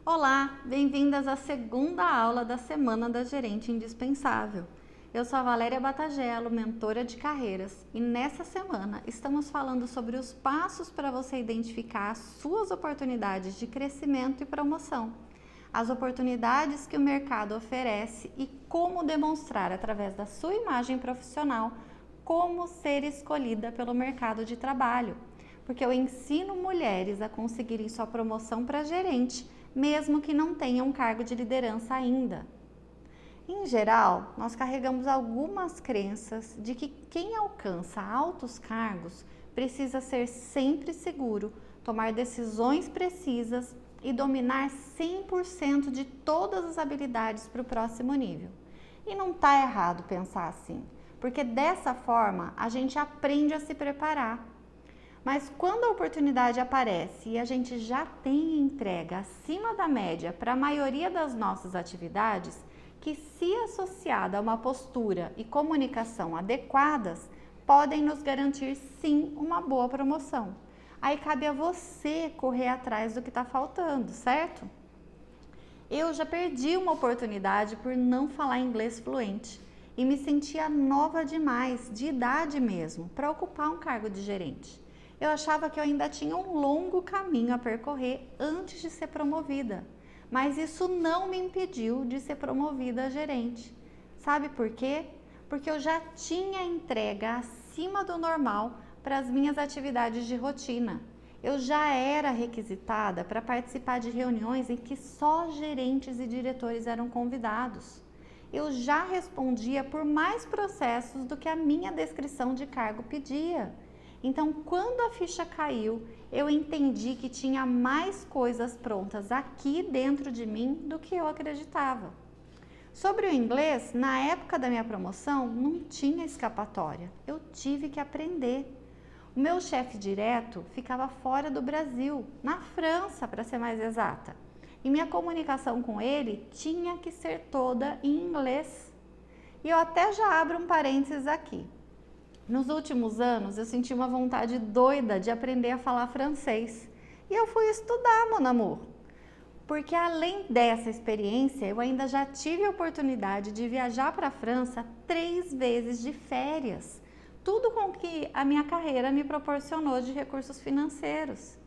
Olá, bem-vindas à segunda aula da Semana da Gerente Indispensável. Eu sou a Valéria Batagello, mentora de carreiras, e nessa semana estamos falando sobre os passos para você identificar as suas oportunidades de crescimento e promoção, as oportunidades que o mercado oferece e como demonstrar através da sua imagem profissional como ser escolhida pelo mercado de trabalho, porque eu ensino mulheres a conseguirem sua promoção para gerente, mesmo que não tenham um cargo de liderança ainda. Em geral, nós carregamos algumas crenças de que quem alcança altos cargos precisa ser sempre seguro, tomar decisões precisas e dominar 100% de todas as habilidades para o próximo nível. E não está errado pensar assim, porque dessa forma a gente aprende a se preparar. Mas quando a oportunidade aparece e a gente já tem entrega acima da média para a maioria das nossas atividades, que se associada a uma postura e comunicação adequadas, podem nos garantir sim uma boa promoção. Aí cabe a você correr atrás do que está faltando, certo? Eu já perdi uma oportunidade por não falar inglês fluente e me sentia nova demais, de idade mesmo, para ocupar um cargo de gerente. Eu achava que eu ainda tinha um longo caminho a percorrer antes de ser promovida, mas isso não me impediu de ser promovida a gerente. Sabe por quê? Porque eu já tinha entrega acima do normal para as minhas atividades de rotina. Eu já era requisitada para participar de reuniões em que só gerentes e diretores eram convidados. Eu já respondia por mais processos do que a minha descrição de cargo pedia. Então, quando a ficha caiu, eu entendi que tinha mais coisas prontas aqui dentro de mim do que eu acreditava. Sobre o inglês, na época da minha promoção, não tinha escapatória. Eu tive que aprender. O meu chefe direto ficava fora do Brasil, na França, para ser mais exata. E minha comunicação com ele tinha que ser toda em inglês. E eu até já abro um parênteses aqui. Nos últimos anos, eu senti uma vontade doida de aprender a falar francês. E eu fui estudar, mon amour. Porque além dessa experiência, eu ainda já tive a oportunidade de viajar para a França 3 vezes de férias. Tudo com o que a minha carreira me proporcionou de recursos financeiros.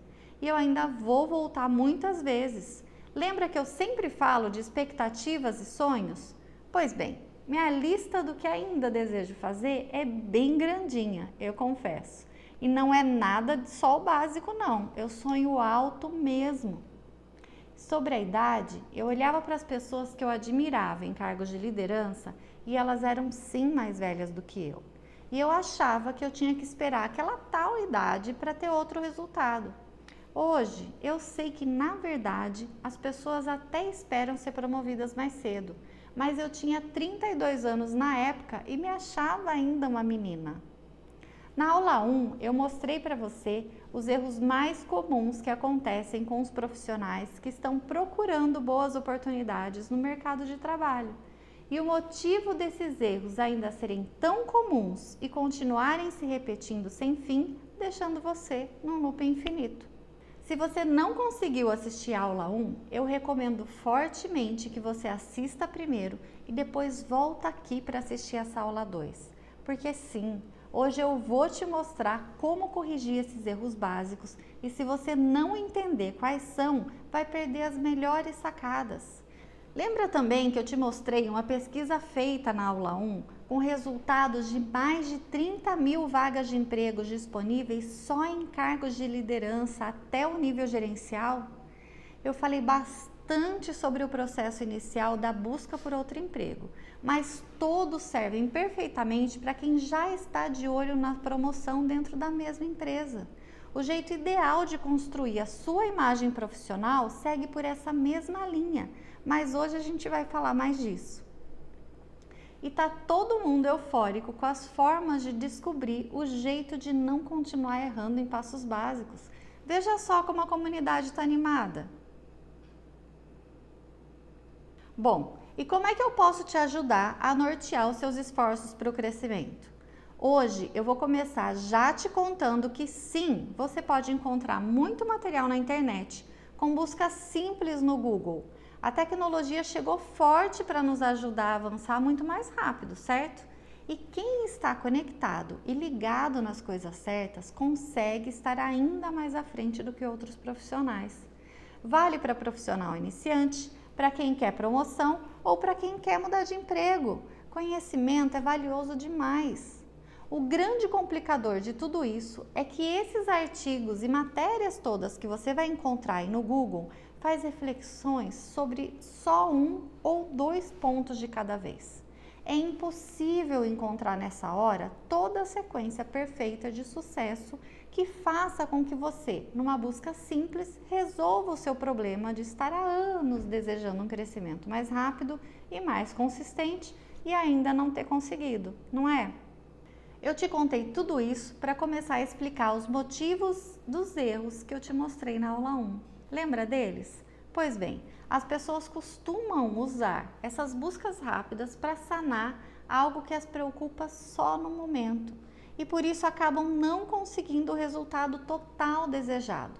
E eu ainda vou voltar muitas vezes. Lembra que eu sempre falo de expectativas e sonhos? Pois bem, minha lista do que ainda desejo fazer é bem grandinha, eu confesso. E não é nada só o básico não, eu sonho alto mesmo. Sobre a idade, eu olhava para as pessoas que eu admirava em cargos de liderança e elas eram sim mais velhas do que eu. E eu achava que eu tinha que esperar aquela tal idade para ter outro resultado. Hoje, eu sei que na verdade as pessoas até esperam ser promovidas mais cedo, mas eu tinha 32 anos na época e me achava ainda uma menina. Na aula 1, eu mostrei para você os erros mais comuns que acontecem com os profissionais que estão procurando boas oportunidades no mercado de trabalho. E o motivo desses erros ainda serem tão comuns e continuarem se repetindo sem fim, deixando você num loop infinito. Se você não conseguiu assistir a aula 1, eu recomendo fortemente que você assista primeiro e depois volta aqui para assistir essa aula 2. Porque sim, hoje eu vou te mostrar como corrigir esses erros básicos e se você não entender quais são, vai perder as melhores sacadas. Lembra também que eu te mostrei uma pesquisa feita na aula 1 com resultados de mais de 30 mil vagas de empregos disponíveis só em cargos de liderança até o nível gerencial? Eu falei bastante sobre o processo inicial da busca por outro emprego, mas todos servem perfeitamente para quem já está de olho na promoção dentro da mesma empresa. O jeito ideal de construir a sua imagem profissional segue por essa mesma linha, mas hoje a gente vai falar mais disso. E tá todo mundo eufórico com as formas de descobrir o jeito de não continuar errando em passos básicos. Veja só como a comunidade está animada. Bom, e como é que eu posso te ajudar a nortear os seus esforços para o crescimento? Hoje eu vou começar já te contando que sim, você pode encontrar muito material na internet, com busca simples no Google. A tecnologia chegou forte para nos ajudar a avançar muito mais rápido, certo? E quem está conectado e ligado nas coisas certas consegue estar ainda mais à frente do que outros profissionais. Vale para profissional iniciante, para quem quer promoção ou para quem quer mudar de emprego. Conhecimento é valioso demais. O grande complicador de tudo isso é que esses artigos e matérias todas que você vai encontrar aí no Google faz reflexões sobre só um ou dois pontos de cada vez. É impossível encontrar nessa hora toda a sequência perfeita de sucesso que faça com que você, numa busca simples, resolva o seu problema de estar há anos desejando um crescimento mais rápido e mais consistente e ainda não ter conseguido, não é? Eu te contei tudo isso para começar a explicar os motivos dos erros que eu te mostrei na aula 1. Lembra deles? Pois bem, as pessoas costumam usar essas buscas rápidas para sanar algo que as preocupa só no momento e por isso acabam não conseguindo o resultado total desejado.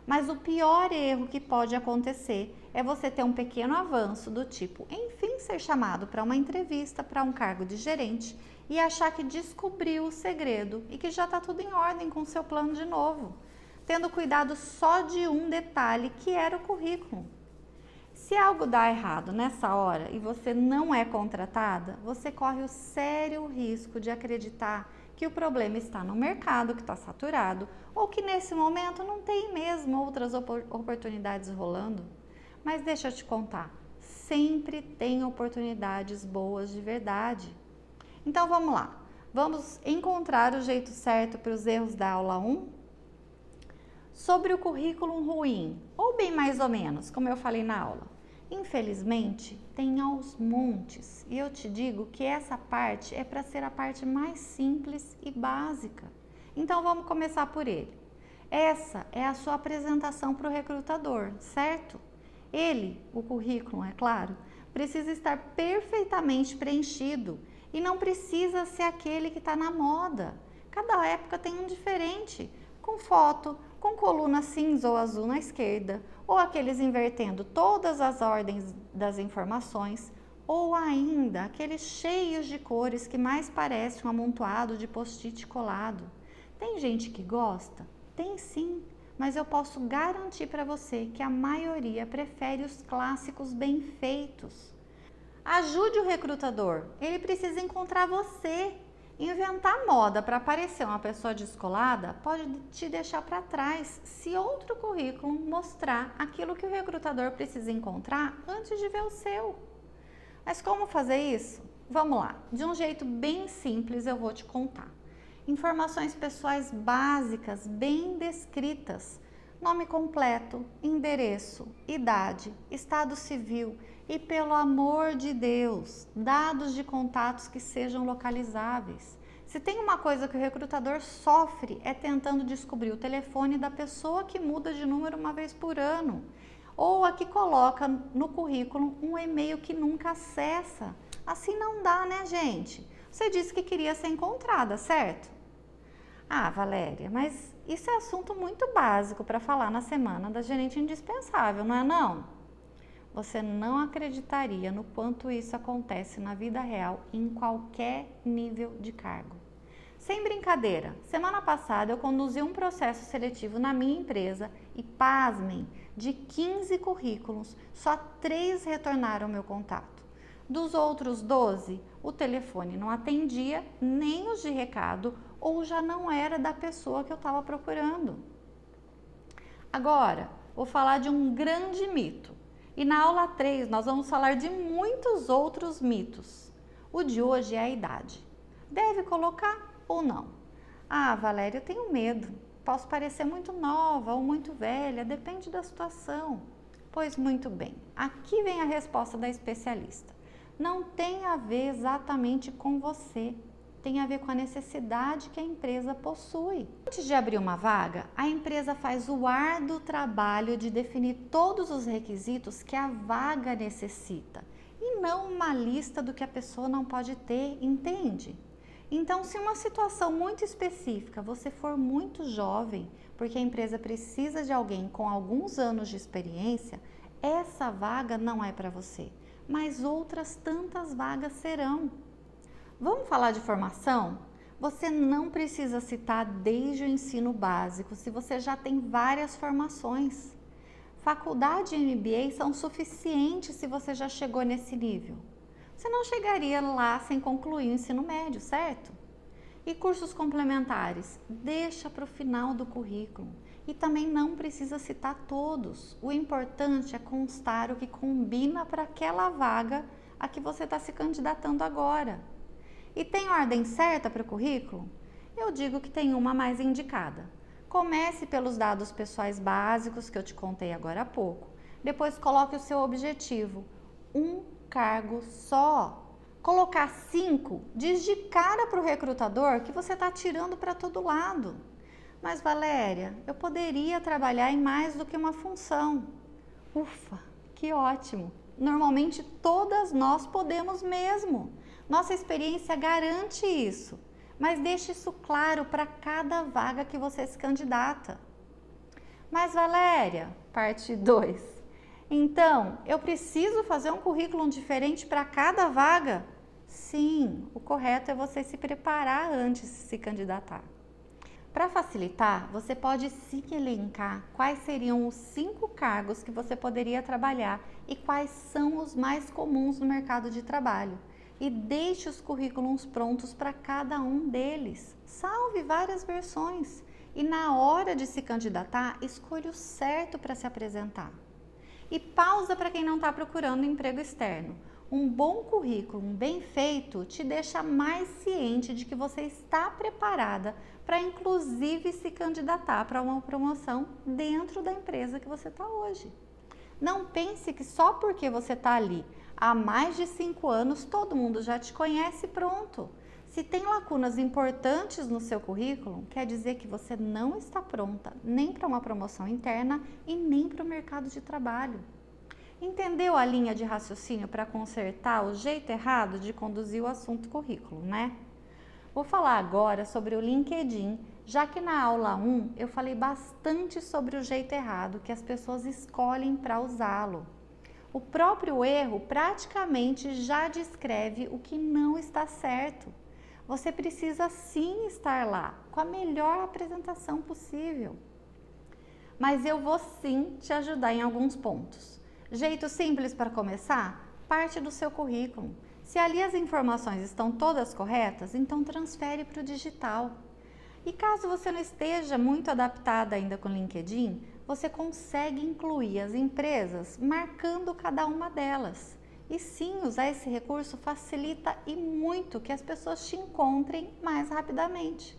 Mas o pior erro que pode acontecer é você ter um pequeno avanço do tipo, enfim, ser chamado para uma entrevista para um cargo de gerente e achar que descobriu o segredo e que já está tudo em ordem com o seu plano de novo, tendo cuidado só de um detalhe que era o currículo. Se algo dá errado nessa hora e você não é contratada, você corre o sério risco de acreditar que o problema está no mercado, que está saturado, ou que nesse momento não tem mesmo outras oportunidades rolando. Mas deixa eu te contar, sempre tem oportunidades boas de verdade. Então vamos lá, vamos encontrar o jeito certo para os erros da aula 1? Sobre o currículo ruim, ou bem mais ou menos, como eu falei na aula. Infelizmente, tem aos montes e eu te digo que essa parte é para ser a parte mais simples e básica. Então vamos começar por ele. Essa é a sua apresentação para o recrutador, certo? Ele, o currículo, é claro, precisa estar perfeitamente preenchido e não precisa ser aquele que está na moda. Cada época tem um diferente, com foto, com coluna cinza ou azul na esquerda, ou aqueles invertendo todas as ordens das informações, ou ainda aqueles cheios de cores que mais parecem um amontoado de post-it colado. Tem gente que gosta? Tem sim, mas eu posso garantir para você que a maioria prefere os clássicos bem feitos. Ajude o recrutador, ele precisa encontrar você. Inventar moda para parecer uma pessoa descolada pode te deixar para trás se outro currículo mostrar aquilo que o recrutador precisa encontrar antes de ver o seu. Mas como fazer isso? Vamos lá, de um jeito bem simples eu vou te contar. Informações pessoais básicas, bem descritas. Nome completo, endereço, idade, estado civil e, pelo amor de Deus, dados de contatos que sejam localizáveis. Se tem uma coisa que o recrutador sofre é tentando descobrir o telefone da pessoa que muda de número uma vez por ano ou a que coloca no currículo um e-mail que nunca acessa. Assim não dá, né, gente? Você disse que queria ser encontrada, certo? Ah, Valéria, mas isso é assunto muito básico para falar na semana da gerente indispensável, não é não? Você não acreditaria no quanto isso acontece na vida real em qualquer nível de cargo. Sem brincadeira, semana passada eu conduzi um processo seletivo na minha empresa e, pasmem, de 15 currículos, só 3 retornaram meu contato. Dos outros 12, o telefone não atendia, nem os de recado, ou já não era da pessoa que eu estava procurando. Agora, vou falar de um grande mito. E na aula 3 nós vamos falar de muitos outros mitos. O de hoje é a idade. Deve colocar ou não? Ah, Valéria, eu tenho medo. Posso parecer muito nova ou muito velha, depende da situação. Pois muito bem, aqui vem a resposta da especialista. Não tem a ver exatamente com você, tem a ver com a necessidade que a empresa possui. Antes de abrir uma vaga, a empresa faz o árduo trabalho de definir todos os requisitos que a vaga necessita e não uma lista do que a pessoa não pode ter, entende? Então, se uma situação muito específica, você for muito jovem, porque a empresa precisa de alguém com alguns anos de experiência, essa vaga não é para você, mas outras tantas vagas serão. Vamos falar de formação? Você não precisa citar desde o ensino básico se você já tem várias formações. Faculdade e MBA são suficientes se você já chegou nesse nível. Você não chegaria lá sem concluir o ensino médio, certo? E cursos complementares? Deixa para o final do currículo. E também não precisa citar todos. O importante é constar o que combina para aquela vaga a que você está se candidatando agora. E tem ordem certa para o currículo? Eu digo que tem uma mais indicada. Comece pelos dados pessoais básicos que eu te contei agora há pouco. Depois coloque o seu objetivo. Um cargo só. Colocar 5 diz de cara para o recrutador que você está tirando para todo lado. Mas Valéria, eu poderia trabalhar em mais do que uma função. Ufa, que ótimo! Normalmente todas nós podemos mesmo. Nossa experiência garante isso. Mas deixe isso claro para cada vaga que você se candidata. Mas Valéria, parte 2. Então, eu preciso fazer um currículo diferente para cada vaga? Sim, o correto é você se preparar antes de se candidatar. Para facilitar, você pode sim elencar quais seriam os 5 cargos que você poderia trabalhar e quais são os mais comuns no mercado de trabalho. E deixe os currículos prontos para cada um deles. Salve várias versões e na hora de se candidatar, escolha o certo para se apresentar. E pausa para quem não está procurando emprego externo. Um bom currículo, bem feito, te deixa mais ciente de que você está preparada para inclusive se candidatar para uma promoção dentro da empresa que você está hoje. Não pense que só porque você está ali há mais de 5 anos, todo mundo já te conhece e pronto. Se tem lacunas importantes no seu currículo, quer dizer que você não está pronta nem para uma promoção interna e nem para o mercado de trabalho. Entendeu a linha de raciocínio para consertar o jeito errado de conduzir o assunto currículo, né? Vou falar agora sobre o LinkedIn, já que na aula 1 eu falei bastante sobre o jeito errado que as pessoas escolhem para usá-lo. O próprio erro praticamente já descreve o que não está certo. Você precisa sim estar lá, com a melhor apresentação possível. Mas eu vou sim te ajudar em alguns pontos. Jeito simples para começar? Parte do seu currículo. Se ali as informações estão todas corretas, então transfere para o digital. E caso você não esteja muito adaptada ainda com o LinkedIn, você consegue incluir as empresas marcando cada uma delas. E sim, usar esse recurso facilita e muito que as pessoas te encontrem mais rapidamente.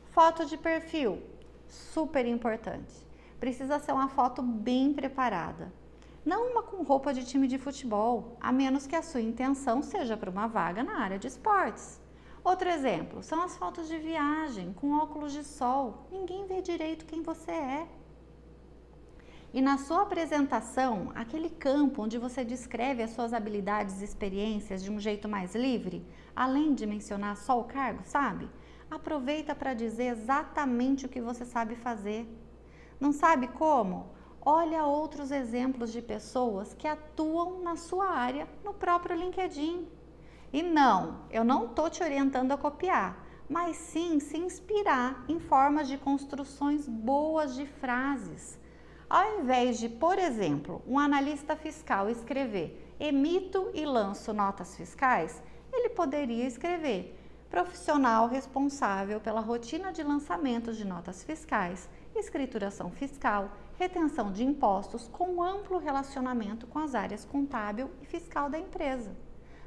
Foto de perfil, super importante. Precisa ser uma foto bem preparada. Não uma com roupa de time de futebol, a menos que a sua intenção seja para uma vaga na área de esportes. Outro exemplo são as fotos de viagem com óculos de sol. Ninguém vê direito quem você é. E na sua apresentação, aquele campo onde você descreve as suas habilidades e experiências de um jeito mais livre, além de mencionar só o cargo, sabe? Aproveita para dizer exatamente o que você sabe fazer. Não sabe como? Olha outros exemplos de pessoas que atuam na sua área no próprio LinkedIn. E não, eu não estou te orientando a copiar, mas sim se inspirar em formas de construções boas de frases. Ao invés de, por exemplo, um analista fiscal escrever emito e lanço notas fiscais, ele poderia escrever profissional responsável pela rotina de lançamentos de notas fiscais, escrituração fiscal, retenção de impostos com amplo relacionamento com as áreas contábil e fiscal da empresa.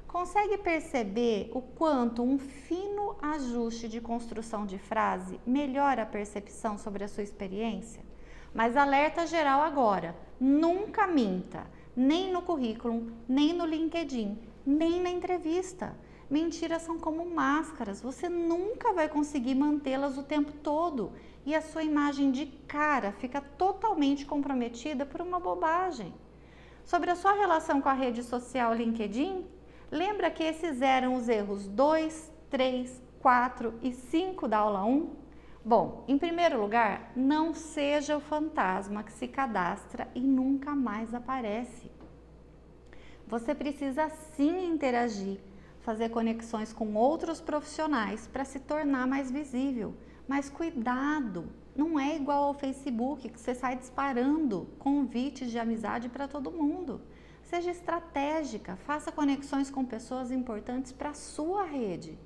Consegue perceber o quanto um fino ajuste de construção de frase melhora a percepção sobre a sua experiência? Mas alerta geral agora, nunca minta, nem no currículo, nem no LinkedIn, nem na entrevista. Mentiras são como máscaras, você nunca vai conseguir mantê-las o tempo todo e a sua imagem de cara fica totalmente comprometida por uma bobagem. Sobre a sua relação com a rede social LinkedIn, lembra que esses eram os erros 2, 3, 4 e 5 da aula 1? Bom, em primeiro lugar, não seja o fantasma que se cadastra e nunca mais aparece. Você precisa sim interagir, fazer conexões com outros profissionais para se tornar mais visível. Mas cuidado, não é igual ao Facebook que você sai disparando convites de amizade para todo mundo. Seja estratégica, faça conexões com pessoas importantes para a sua rede.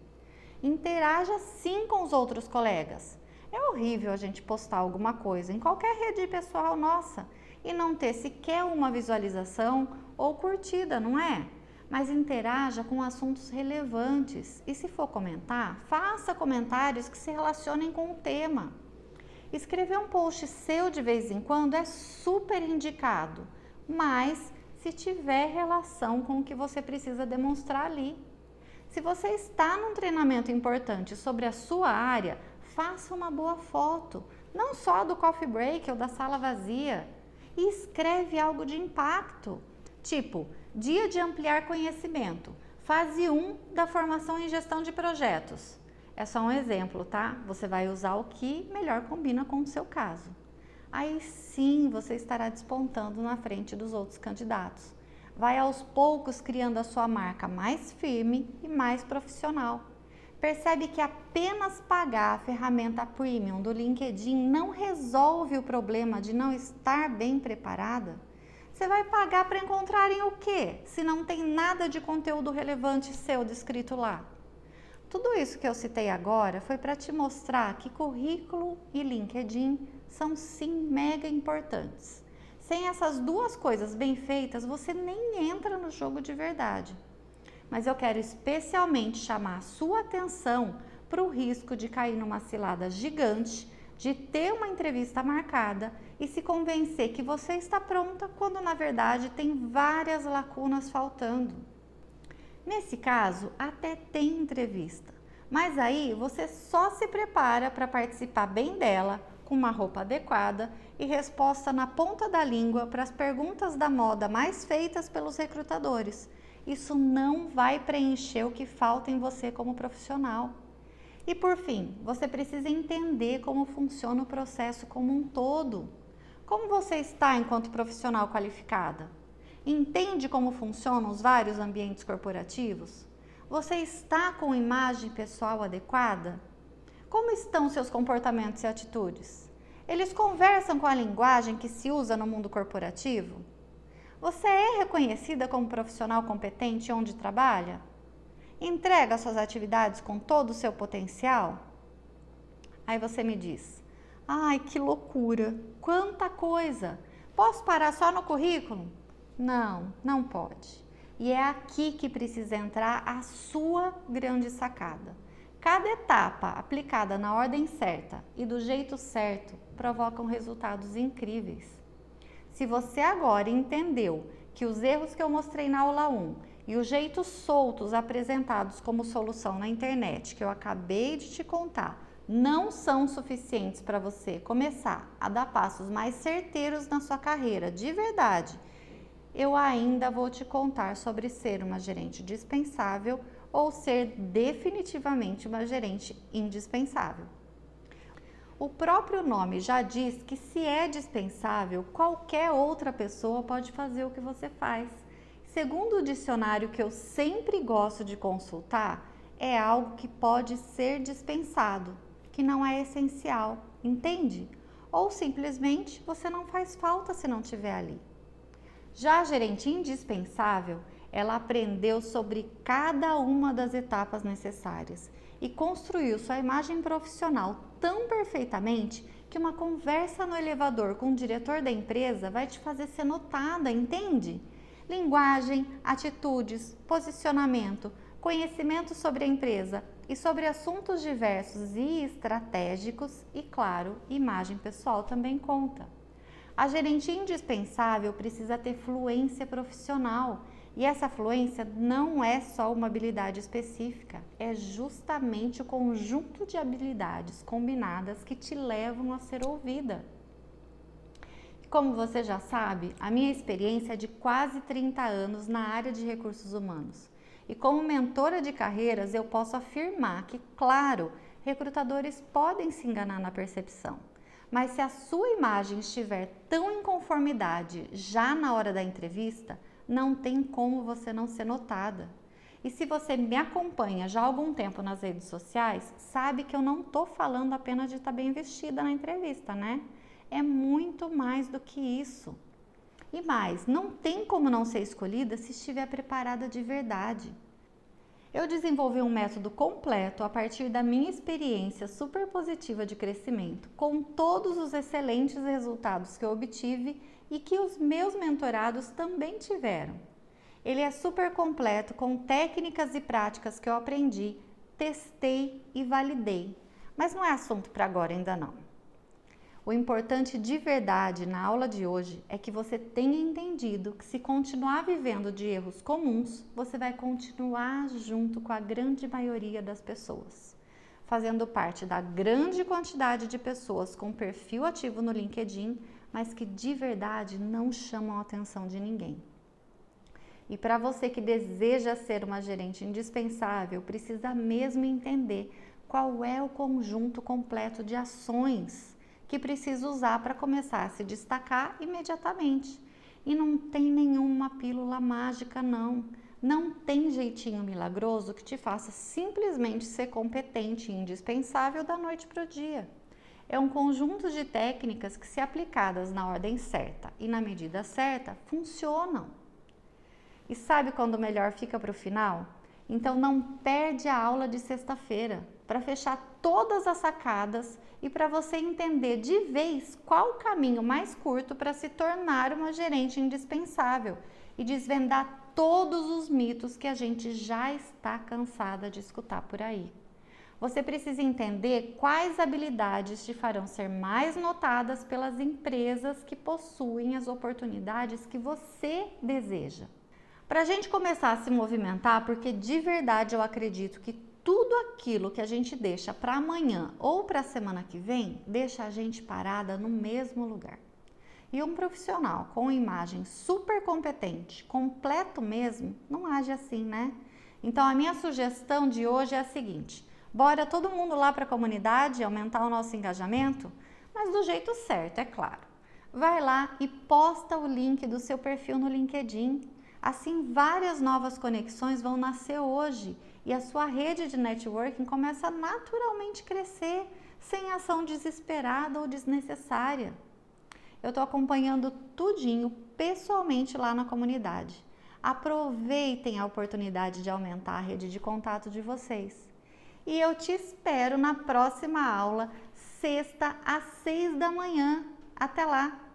Interaja sim com os outros colegas. É horrível a gente postar alguma coisa em qualquer rede pessoal nossa e não ter sequer uma visualização ou curtida, não é? Mas interaja com assuntos relevantes e se for comentar, faça comentários que se relacionem com o tema. Escrever um post seu de vez em quando é super indicado, mas se tiver relação com o que você precisa demonstrar ali. Se você está num treinamento importante sobre a sua área, faça uma boa foto, não só do coffee break ou da sala vazia, e escreve algo de impacto, tipo Dia de Ampliar Conhecimento, fase 1 da formação em gestão de projetos. É só um exemplo, tá? Você vai usar o que melhor combina com o seu caso. Aí sim você estará despontando na frente dos outros candidatos. Vai aos poucos criando a sua marca mais firme e mais profissional. Percebe que apenas pagar a ferramenta premium do LinkedIn não resolve o problema de não estar bem preparada? Você vai pagar para encontrarem o quê, se não tem nada de conteúdo relevante seu descrito lá? Tudo isso que eu citei agora foi para te mostrar que currículo e LinkedIn são sim mega importantes. Sem essas duas coisas bem feitas, você nem entra no jogo de verdade. Mas eu quero especialmente chamar a sua atenção para o risco de cair numa cilada gigante, de ter uma entrevista marcada e se convencer que você está pronta, quando na verdade tem várias lacunas faltando. Nesse caso, até tem entrevista, mas aí você só se prepara para participar bem dela, com uma roupa adequada e resposta na ponta da língua para as perguntas da moda mais feitas pelos recrutadores. Isso não vai preencher o que falta em você como profissional. E por fim, você precisa entender como funciona o processo como um todo. Como você está enquanto profissional qualificada? Entende como funcionam os vários ambientes corporativos? Você está com imagem pessoal adequada? Como estão seus comportamentos e atitudes? Eles conversam com a linguagem que se usa no mundo corporativo? Você é reconhecida como profissional competente onde trabalha? Entrega suas atividades com todo o seu potencial? Aí você me diz, ai, que loucura, quanta coisa! Posso parar só no currículo? Não, não pode. E é aqui que precisa entrar a sua grande sacada. Cada etapa aplicada na ordem certa e do jeito certo provocam resultados incríveis. Se você agora entendeu que os erros que eu mostrei na aula 1 e os jeitos soltos apresentados como solução na internet que eu acabei de te contar não são suficientes para você começar a dar passos mais certeiros na sua carreira de verdade, eu ainda vou te contar sobre ser uma gerente dispensável ou ser definitivamente uma gerente indispensável. O próprio nome já diz que se é dispensável, qualquer outra pessoa pode fazer o que você faz. Segundo o dicionário que eu sempre gosto de consultar, é algo que pode ser dispensado, que não é essencial, entende? Ou simplesmente você não faz falta se não estiver ali. Já a gerente indispensável, ela aprendeu sobre cada uma das etapas necessárias e construiu sua imagem profissional tão perfeitamente que uma conversa no elevador com o diretor da empresa vai te fazer ser notada, entende? Linguagem, atitudes, posicionamento, conhecimento sobre a empresa e sobre assuntos diversos e estratégicos e, claro, imagem pessoal também conta. A gerente indispensável precisa ter fluência profissional. E essa fluência não é só uma habilidade específica, é justamente o conjunto de habilidades combinadas que te levam a ser ouvida. Como você já sabe, a minha experiência é de quase 30 anos na área de recursos humanos. E como mentora de carreiras, eu posso afirmar que, claro, Recrutadores podem se enganar na percepção, mas se a sua imagem estiver tão em conformidade já na hora da entrevista, não tem como você não ser notada. E se você me acompanha já há algum tempo nas redes sociais, sabe que eu não estou falando apenas de estar bem vestida na entrevista, né? É muito mais do que isso. E mais, não tem como não ser escolhida se estiver preparada de verdade. Eu desenvolvi um método completo a partir da minha experiência super positiva de crescimento, com todos os excelentes resultados que eu obtive e que os meus mentorados também tiveram. Ele é super completo com técnicas e práticas que eu aprendi, testei e validei, mas não é assunto para agora ainda não. O importante de verdade na aula de hoje é que você tenha entendido que se continuar vivendo de erros comuns, você vai continuar junto com a grande maioria das pessoas, fazendo parte da grande quantidade de pessoas com perfil ativo no LinkedIn, mas que de verdade não chamam a atenção de ninguém. E para você que deseja ser uma gerente indispensável, precisa mesmo entender qual é o conjunto completo de ações que precisa usar para começar a se destacar imediatamente. E não tem nenhuma pílula mágica não. Não tem jeitinho milagroso que te faça simplesmente ser competente e indispensável da noite para o dia. É um conjunto de técnicas que, se aplicadas na ordem certa e na medida certa, funcionam. E sabe quando o melhor fica para o final? Então não perde a aula de sexta-feira para fechar todas as sacadas e para você entender de vez qual o caminho mais curto para se tornar uma gerente indispensável e desvendar todos os mitos que a gente já está cansada de escutar por aí. Você precisa entender quais habilidades te farão ser mais notadas pelas empresas que possuem as oportunidades que você deseja. Para a gente começar a se movimentar, porque de verdade eu acredito que tudo aquilo que a gente deixa para amanhã ou para a semana que vem, deixa a gente parada no mesmo lugar. E um profissional com imagem super competente, completo mesmo, não age assim, né? Então a minha sugestão de hoje é a seguinte: bora todo mundo lá para a comunidade aumentar o nosso engajamento? Mas do jeito certo, é claro. Vai lá e posta o link do seu perfil no LinkedIn. Assim, várias novas conexões vão nascer hoje e a sua rede de networking começa a naturalmente crescer, sem ação desesperada ou desnecessária. Eu estou acompanhando tudinho pessoalmente lá na comunidade. Aproveitem a oportunidade de aumentar a rede de contato de vocês. E eu te espero na próxima aula, sexta às 6 da manhã. Até lá!